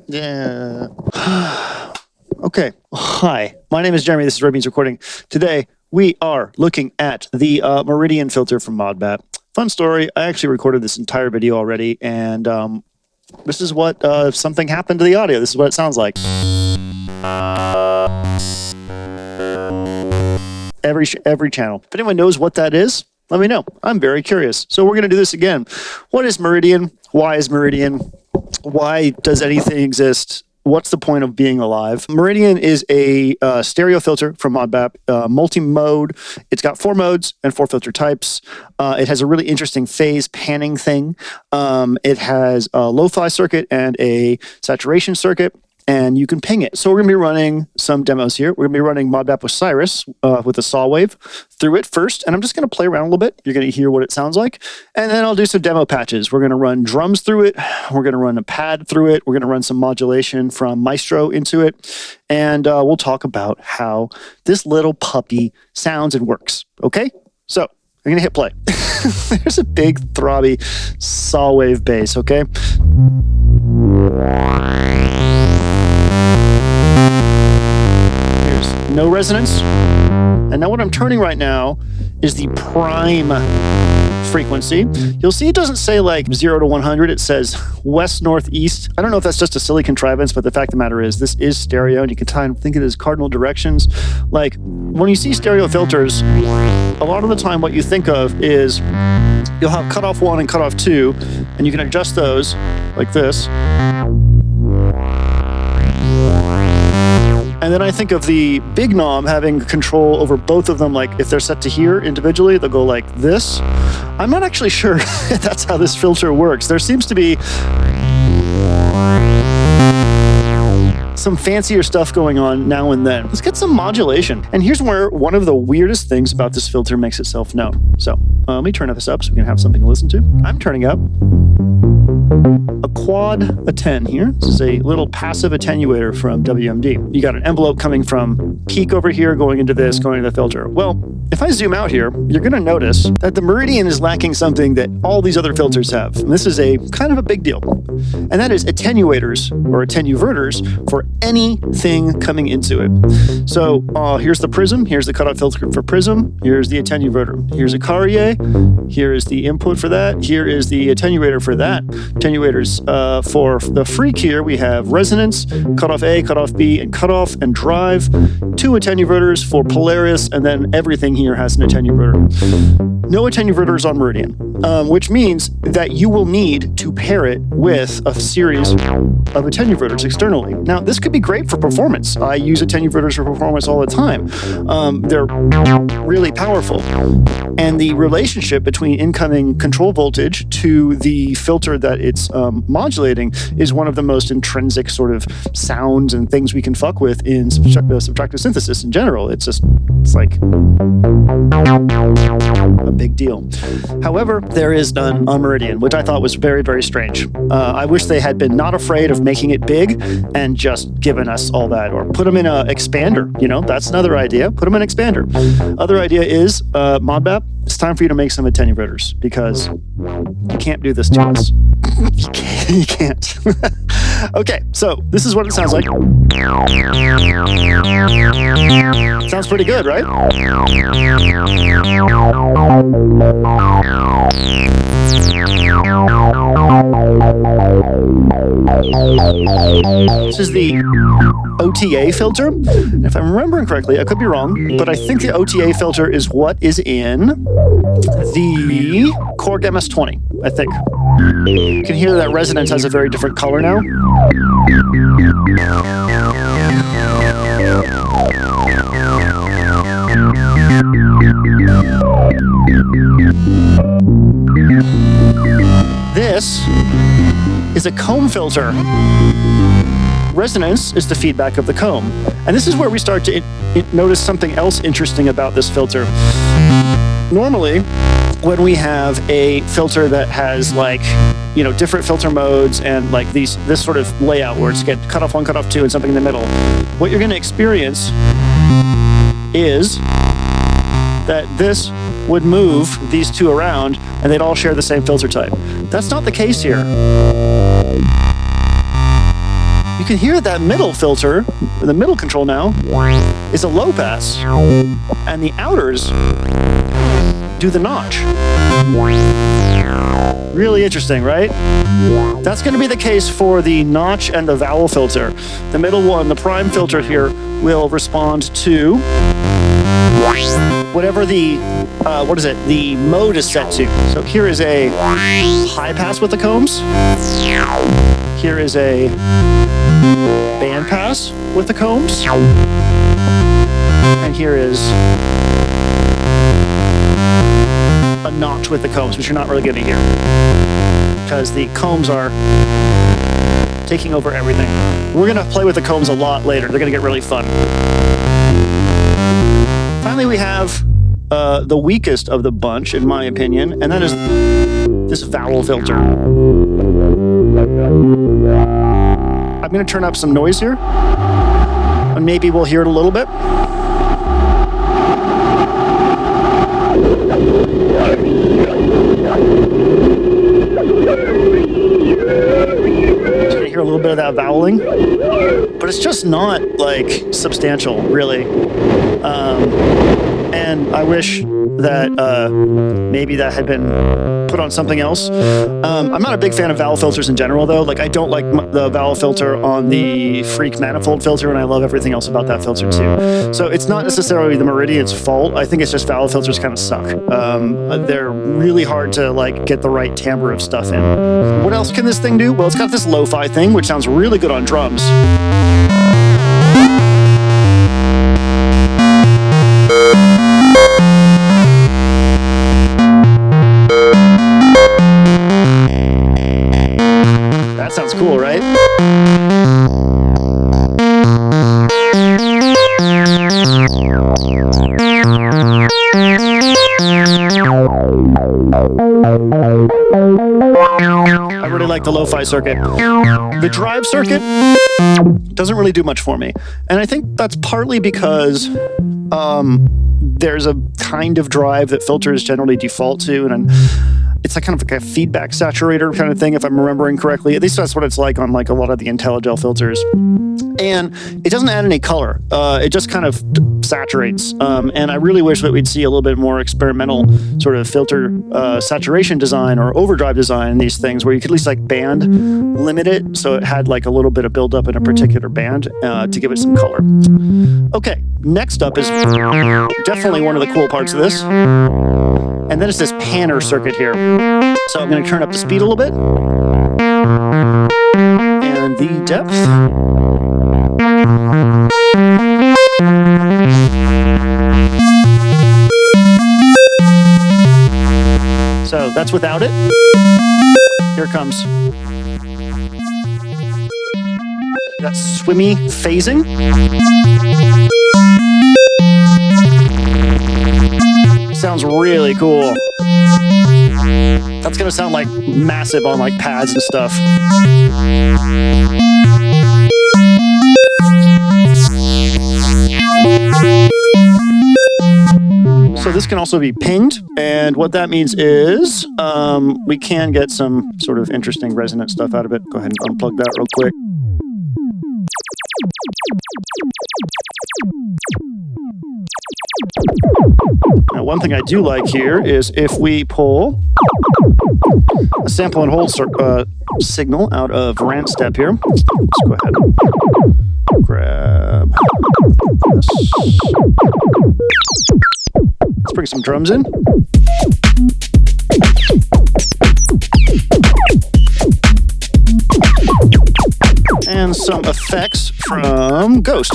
Yeah. Okay. Hi, my name is Jeremy. This is Red Beans Recording. Today, we are looking at the Meridian filter from Modbap. Fun story. I actually recorded this entire video already, and this is what, if something happened to the audio, this is what it sounds like. Every channel. If anyone knows what that is, let me know. I'm very curious. So we're going to do this again. What is Meridian? Why is Meridian? Why does anything exist? What's the point of being alive? Meridian is a stereo filter from Modbap, multi-mode. It's got 4 modes and 4 filter types. It has a really interesting phase panning thing. It has a lo-fi circuit and a saturation circuit, and you can ping it. So we're gonna be running some demos here. We're gonna be running Modbap with Cyrus with a saw wave through it first, and I'm just gonna play around a little bit. You're gonna hear what it sounds like, and then I'll do some demo patches. We're gonna run drums through it. We're gonna run a pad through it. We're gonna run some modulation from Maestro into it, and we'll talk about how this little puppy sounds and works, okay? So I'm gonna hit play. There's a big throbby saw wave bass, okay? No resonance. And now what I'm turning right now is the prime frequency. You'll see it doesn't say like 0 to 100. It says west, north, east. I don't know if that's just a silly contrivance, but the fact of the matter is this is stereo, and you can think of it as cardinal directions. Like when you see stereo filters, a lot of the time what you think of is you'll have cutoff 1 and cutoff 2, and you can adjust those like this. And then I think of the big knob having control over both of them, like if they're set to here individually, they'll go like this. I'm not actually sure if that's how this filter works. There seems to be some fancier stuff going on now and then. Let's get some modulation. And here's where one of the weirdest things about this filter makes itself known. So let me turn this up so we can have something to listen to. I'm turning up a quad, a 10 here. This is a little passive attenuator from WMD. You got an envelope coming from peak over here, going into this, going to the filter. Well, if I zoom out here, you're going to notice that the Meridian is lacking something that all these other filters have. And this is a kind of a big deal. And that is attenuators or attenuverters for anything coming into it. So here's the prism. Here's the cutoff filter for prism. Here's the attenuverter. Here's a Carrier. Here is the input for that. Here is the attenuator for that. Attenuators for the freak here, we have resonance, cutoff A, cutoff B, and cutoff and drive. 2 attenuverters for Polaris, and then everything here has an attenuverter. No attenuverters on Meridian, which means that you will need to pair it with a series of attenuverters externally. Now, this could be great for performance. I use attenuverters for performance all the time. They're really powerful. And the relationship between incoming control voltage to the filter that it's modulating is one of the most intrinsic sort of sounds and things we can fuck with in subtractive synthesis in general. It's like a big deal. However, there is none on Meridian, which I thought was very, very strange. I wish they had been not afraid of making it big and just given us all that, or put them in an expander. You know, that's another idea. Put them in an expander. Other idea is Modbap, it's time for you to make some attenuverters, because you can't do this to us. You can't. Okay, so this is what it sounds like. Sounds pretty good, right? This is the OTA filter. And if I'm remembering correctly, I could be wrong, but I think the OTA filter is what is in the Korg MS-20, I think. You can hear that resonance has a very different color now. This is a comb filter. Resonance is the feedback of the comb. And this is where we start to notice something else interesting about this filter. Normally, when we have a filter that has like, you know, different filter modes and like this sort of layout where it's get cutoff 1, cutoff 2, and something in the middle, what you're going to experience is that this would move these two around and they'd all share the same filter type. That's not the case here. You can hear that middle filter, the middle control now, is a low pass. And the outers do the notch. Really interesting, right? That's going to be the case for the notch and the vowel filter. The middle one, the prime filter here, will respond to whatever the, the mode is set to. So here is a high pass with the combs. Here is a band pass with the combs. And here is a notch with the combs, which you're not really going to hear because the combs are taking over everything. We're going to play with the combs a lot later. They're going to get really fun. Finally, we have the weakest of the bunch, in my opinion, and that is this vowel filter. I'm going to turn up some noise here, and maybe we'll hear it a little bit. Just going to hear a little bit of that voweling, but it's just not like substantial, really. And I wish that maybe that had been put on something else. I'm not a big fan of vowel filters in general, though. Like, I don't like the vowel filter on the Freak manifold filter, and I love everything else about that filter too. So it's not necessarily the Meridian's fault. I think it's just vowel filters kind of suck. They're really hard to like get the right timbre of stuff in. What else can this thing do? Well, it's got this lo-fi thing, which sounds really good on drums. That sounds cool, right? I really like the lo-fi circuit. The drive circuit doesn't really do much for me. And I think that's partly because there's a kind of drive that filters generally default to, and it's like kind of like a feedback saturator kind of thing, if I'm remembering correctly. At least that's what it's like on like a lot of the IntelliGel filters. And it doesn't add any color. It just kind of saturates. And I really wish that we'd see a little bit more experimental sort of filter saturation design or overdrive design in these things, where you could at least like band limit it so it had like a little bit of buildup in a particular band to give it some color. Okay, next up is definitely one of the cool parts of this. And then it's this panner circuit here. So I'm going to turn up the speed a little bit. And the depth. So that's without it. Here it comes. That swimmy phasing. Sounds really cool. That's gonna sound like massive on like pads and stuff. So this can also be pinged, and what that means is we can get some sort of interesting resonant stuff out of it. Go ahead and unplug that real quick. Now, one thing I do like here is if we pull a sample and hold signal out of rant step here. Let's go ahead and grab this. Let's bring some drums in. And some effects from Ghost.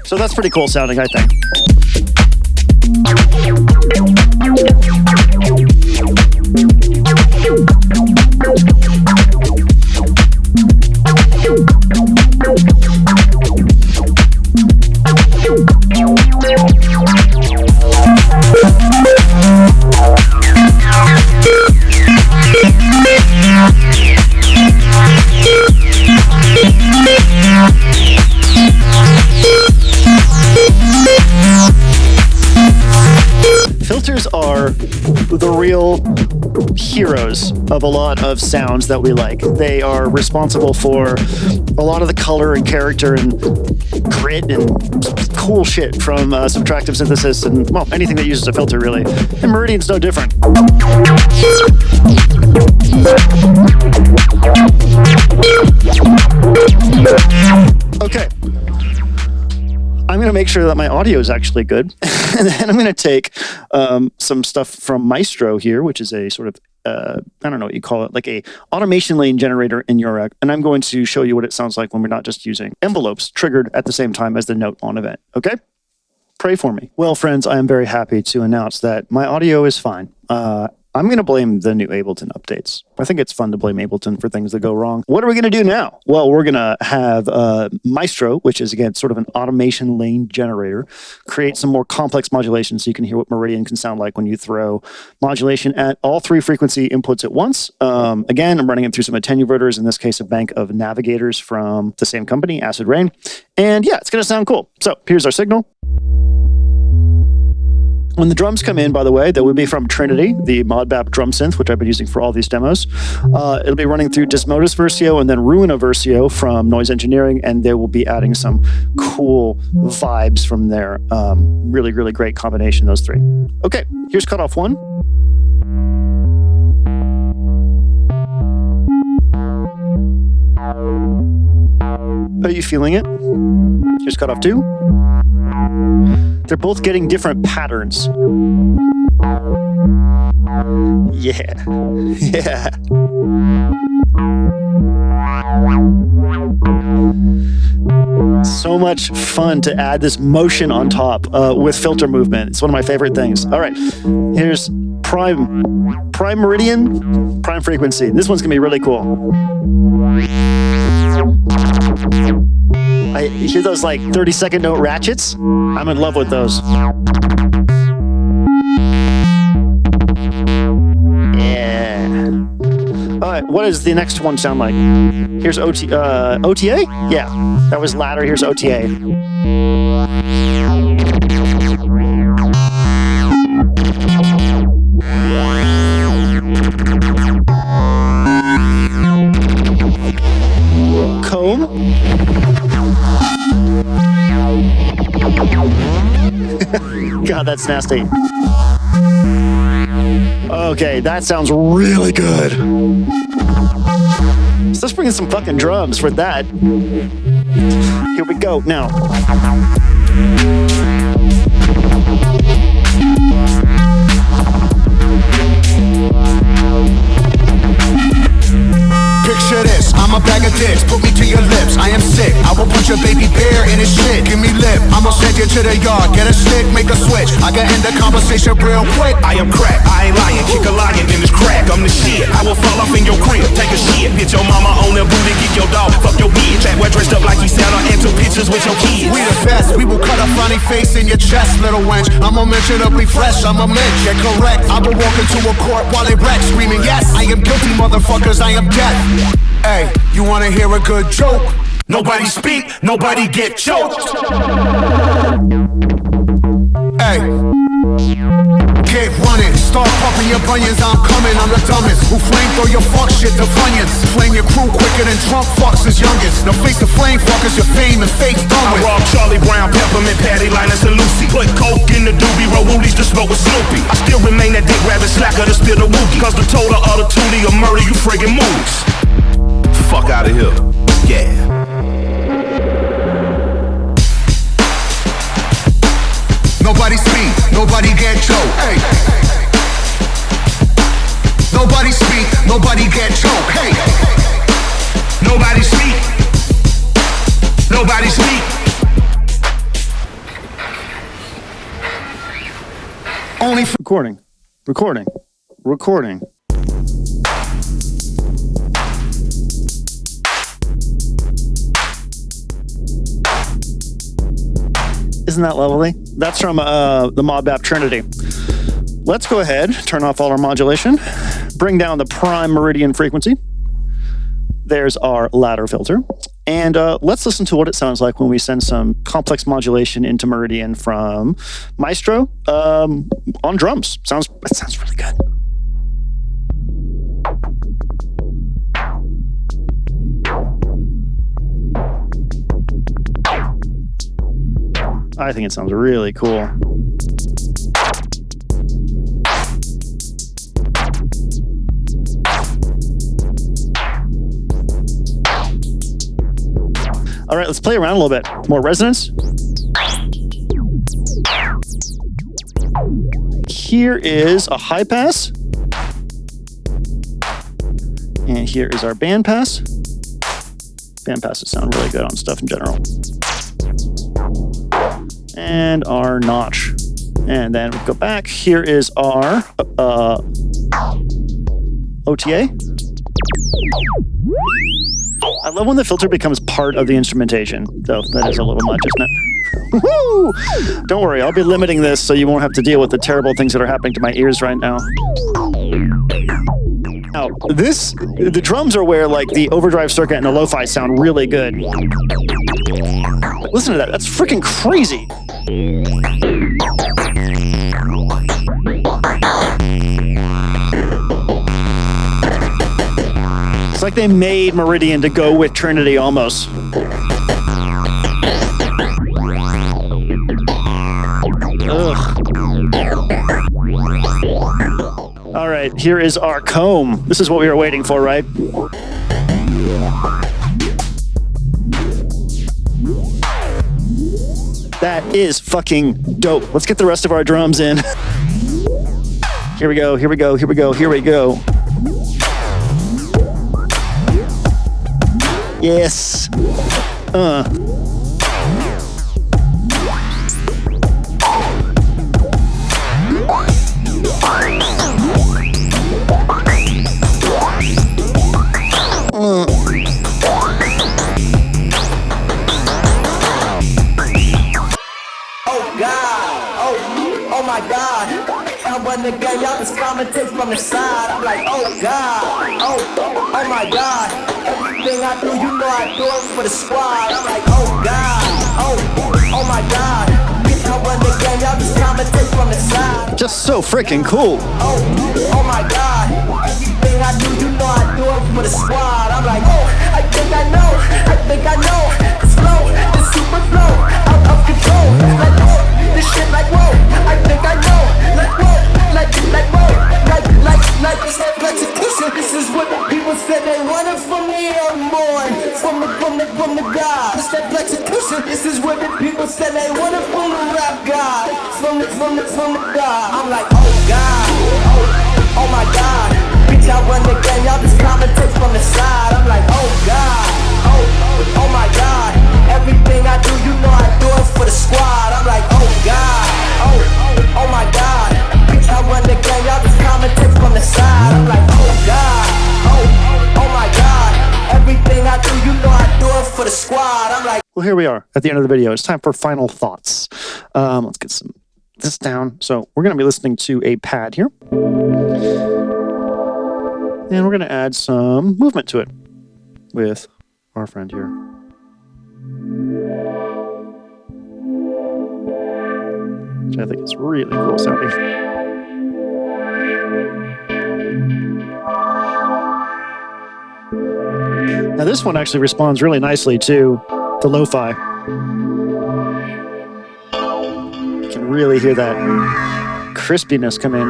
So that's pretty cool sounding, I think. the real heroes of a lot of sounds that we like. They are responsible for a lot of the color and character and grit and cool shit from subtractive synthesis and, well, anything that uses a filter, really. And Meridian's no different. Okay. I'm going to make sure that my audio is actually good. And then I'm going to take some stuff from Maestro here, which is a sort of, I don't know what you call it, like a automation lane generator in Eurorack. And I'm going to show you what it sounds like when we're not just using envelopes triggered at the same time as the note on event. Okay? Pray for me. Well, friends, I am very happy to announce that my audio is fine. I'm going to blame the new Ableton updates. I think it's fun to blame Ableton for things that go wrong. What are we going to do now? Well, we're going to have Maestro, which is, again, sort of an automation lane generator, create some more complex modulation so you can hear what Meridian can sound like when you throw modulation at all three frequency inputs at once. Again, I'm running it through some attenuverters, in this case, a bank of navigators from the same company, Acid Rain. And yeah, it's going to sound cool. So here's our signal. When the drums come in, by the way, that would be from Trinity, the Modbap drum synth, which I've been using for all these demos. It'll be running through Dismodus Versio and then Ruina Versio from Noise Engineering, and they will be adding some cool vibes from there. Really, really great combination, those three. Okay, here's cutoff one. Are you feeling it? Here's cutoff two. They're both getting different patterns. Yeah. Yeah. So much fun to add this motion on top with filter movement. It's one of my favorite things. All right. Here's prime meridian, prime frequency. This one's going to be really cool. I hear those like 30-second note ratchets. I'm in love with those. Yeah. All right, what does the next one sound like? Here's OTA? Yeah, that was ladder. Here's OTA. Comb. God, that's nasty. Okay, that sounds really good. So let's bring in some fucking drums for that. Here we go now. Picture this, I'm a bag of dicks, put me to your lips, I am sick, I will put your baby bear in his shit, give me lip, I'ma send you to the yard, get a stick, make a switch, I can end the conversation real quick. I am crack, I ain't lying, kick a lion in this crack, I'm the shit, I will fall off in your crib, take a shit, hit your mama on the booty, kick your dog, fuck your bitch, that wear dressed up like you Santa, and took pictures with your kids. We the best, we will cut a funny face in your chest, little wench, I'm unmentionably fresh, I'm a mensch, yeah correct, I will walk into a court while they wreck, screaming yes, I am guilty motherfuckers, I am death. Hey, you wanna hear a good joke? Nobody speak, nobody get choked. Hey, get running, start popping your bunions, I'm coming, I'm the dumbest. Who flame throw your fuck shit to funyuns? Flame your crew quicker than Trump fucks his youngest. Now face the flame fuckers, your fame and fake's done with. I rob Charlie Brown, Peppermint, Patty, Linus, and Lucy. Put coke in the doobie, roll woolies to smoke with Snoopy. I still remain that dick rabbit slacker to steal the wookie. Cause the total of the tootie will murder you friggin' movies. Fuck out of here, yeah. Nobody speak, nobody get choked. Hey. Nobody speak, nobody get choked. Hey. Nobody speak, nobody speak. Only Recording. Isn't that lovely? That's from the Modbap Trinity. Let's go ahead, turn off all our modulation, bring down the prime meridian frequency. There's our ladder filter. And let's listen to what it sounds like when we send some complex modulation into Meridian from Maestro on drums. It sounds really good. I think it sounds really cool. All right, let's play around a little bit. More resonance. Here is a high pass. And here is our band pass. Band passes sound really good on stuff in general. And our notch. And then we go back. Here is our OTA. I love when the filter becomes part of the instrumentation, though that is a little much, isn't it? Woo! Don't worry, I'll be limiting this so you won't have to deal with the terrible things that are happening to my ears right now. Now, the drums are where like the overdrive circuit and the lo-fi sound really good. But listen to that, that's freaking crazy. It's like they made Meridian to go with Trinity almost. Ugh. All right, here is our comb. This is what we were waiting for, right? That is fucking dope. Let's get the rest of our drums in. Here we go, here we go, here we go, here we go. Yes. Oh my God, I run the game, y'all just commentate from the side. I'm like, oh God, oh my God, everything I do, you know I do it for the squad. I'm like, oh God, oh my God, I run the game, y'all just commentate from the side. Just so freaking cool. Oh my God, everything I do, you know I do it for the squad. I'm like, oh, I think I know, it's flow, it's super flow, out of control, like whoa, this shit like whoa, I think I know, like whoa, like it's that FLEXECUTION. This is what the people said they wanted from me and more, from the God. It's that FLEXECUTION. This is what the people said they wanted from the rap God, from the God. I'm like, oh God, oh my God, bitch I run the game, y'all just commentate from the side. I'm like, oh God, oh my God, everything I do, you know I do it for the squad. I'm like, oh God, oh my God, bitch I run the game, y'all just commentate from the side. I'm like, oh God, oh my God, everything I do, you know I do it for the squad. I'm like, Well, here we are at the end of the video. It's time for final thoughts. Let's get this down. So we're going to be listening to a pad here. And we're going to add some movement to it with our friend here. Which I think is really cool sounding. Now this one actually responds really nicely to the lo-fi. You can really hear that crispiness come in.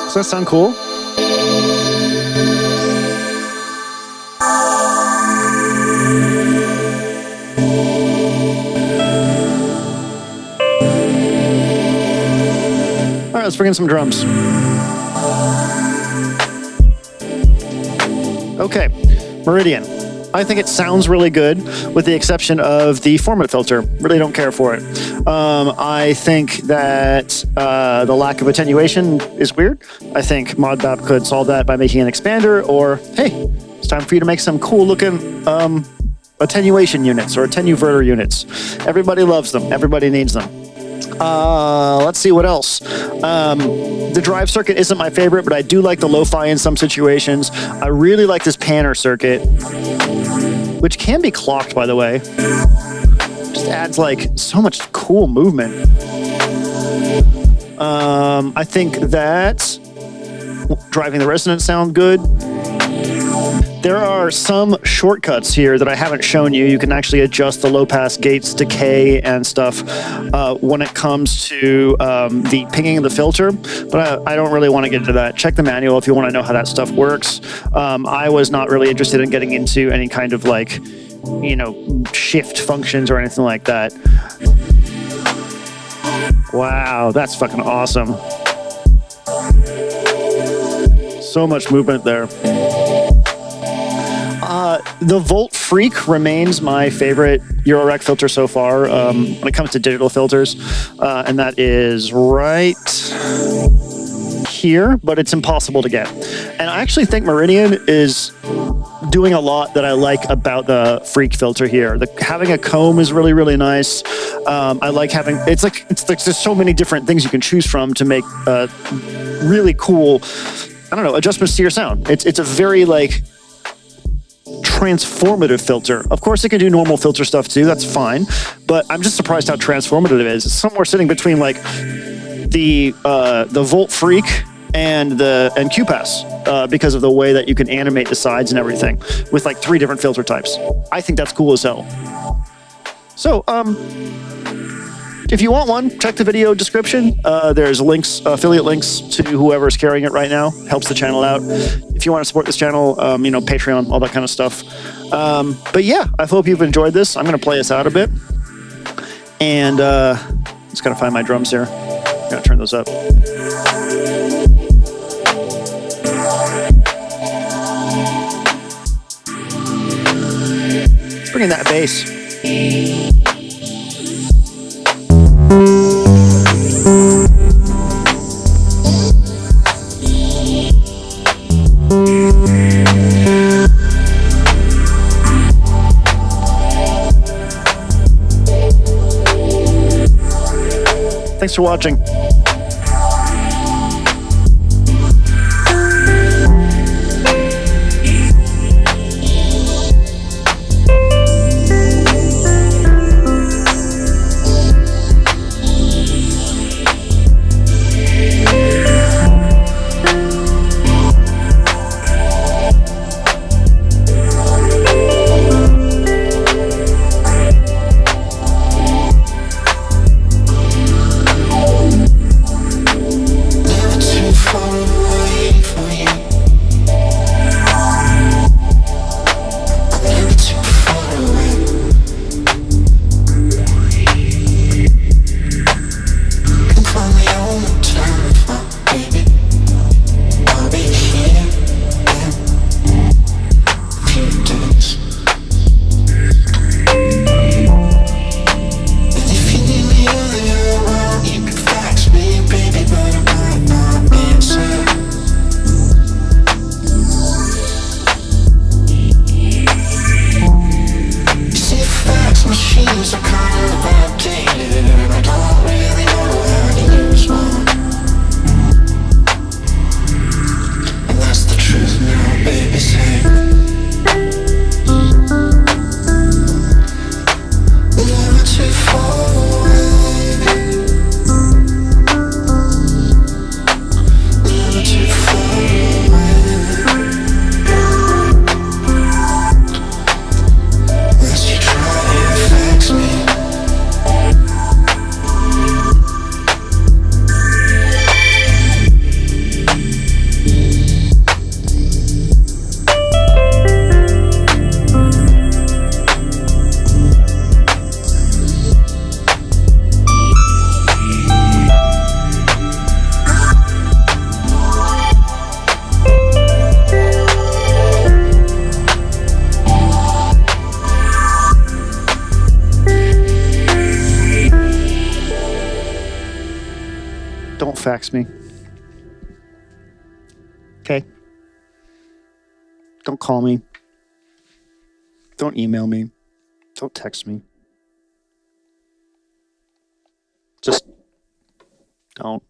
Does that sound cool? All right, let's bring in some drums. Okay, Meridian. I think it sounds really good, with the exception of the format filter. Really don't care for it. I think that the lack of attenuation is weird. I think Modbap could solve that by making an expander, or hey, it's time for you to make some cool looking attenuation units or attenuverter units. Everybody loves them. Everybody needs them. Let's see what else. The drive circuit isn't my favorite, but I do like the lo-fi in some situations. I really like this panner circuit, which can be clocked, by the way. Just adds like so much cool movement. I think that driving the resonance sound good. There are some shortcuts here that I haven't shown you. You can actually adjust the low-pass gates decay and stuff when it comes to the pinging of the filter, but I don't really want to get into that. Check the manual if you want to know how that stuff works. I was not really interested in getting into any kind of like, you know, shift functions or anything like that. Wow, that's fucking awesome. So much movement there. The Volt Freak remains my favorite Eurorec filter so far when it comes to digital filters, and that is right here, but it's impossible to get. And I actually think Meridian is doing a lot that I like about the Freak filter here. Having a comb is really, really nice. I like having, it's like there's so many different things you can choose from to make really cool, I don't know, adjustments to your sound. It's a very like transformative filter. Of course, it can do normal filter stuff too. That's fine, but I'm just surprised how transformative it is. It's somewhere sitting between like the Volt Freak and QPass because of the way that you can animate the sides and everything with like 3 different filter types. I think that's cool as hell. So, if you want one, check the video description. There's links, affiliate links to whoever's carrying it right now. Helps the channel out. If you want to support this channel, you know, Patreon, all that kind of stuff. But yeah, I hope you've enjoyed this. I'm going to play us out a bit. And just got to find my drums here. Got to turn those up. Let's bring in that bass. Thanks for watching. Don't fax me. Okay? Don't call me. Don't email me. Don't text me. Just Don't.